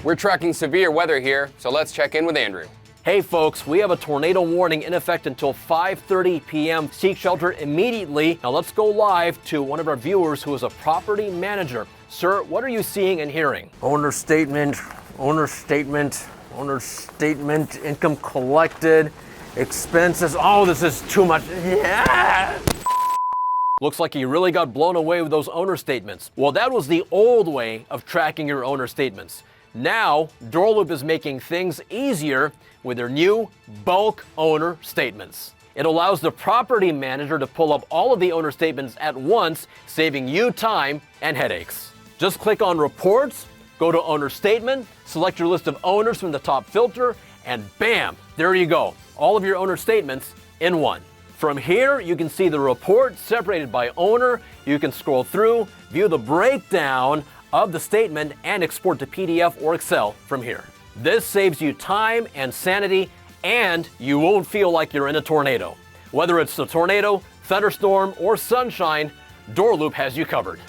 We're tracking severe weather here, so let's check in with Andrew. Hey folks, we have a tornado warning in effect until 5:30 p.m. Seek shelter immediately. Now let's go live to one of our viewers who is a property manager. Sir, what are you seeing and hearing? Owner statement, income collected, expenses. Oh, this is too much. Yeah. Looks like you really got blown away with those owner statements. Well, that was the old way of tracking your owner statements. Now, DoorLoop is making things easier with their new bulk owner statements. It allows the property manager to pull up all of the owner statements at once, saving you time and headaches. Just click on Reports, go to Owner Statement, select your list of owners from the top filter, and bam, there you go. All of your owner statements in one. From here, you can see the report separated by owner. You can scroll through, view the breakdown of the statement, and export to PDF or Excel from here. This saves you time and sanity, and you won't feel like you're in a tornado. Whether it's a tornado, thunderstorm, or sunshine, DoorLoop has you covered.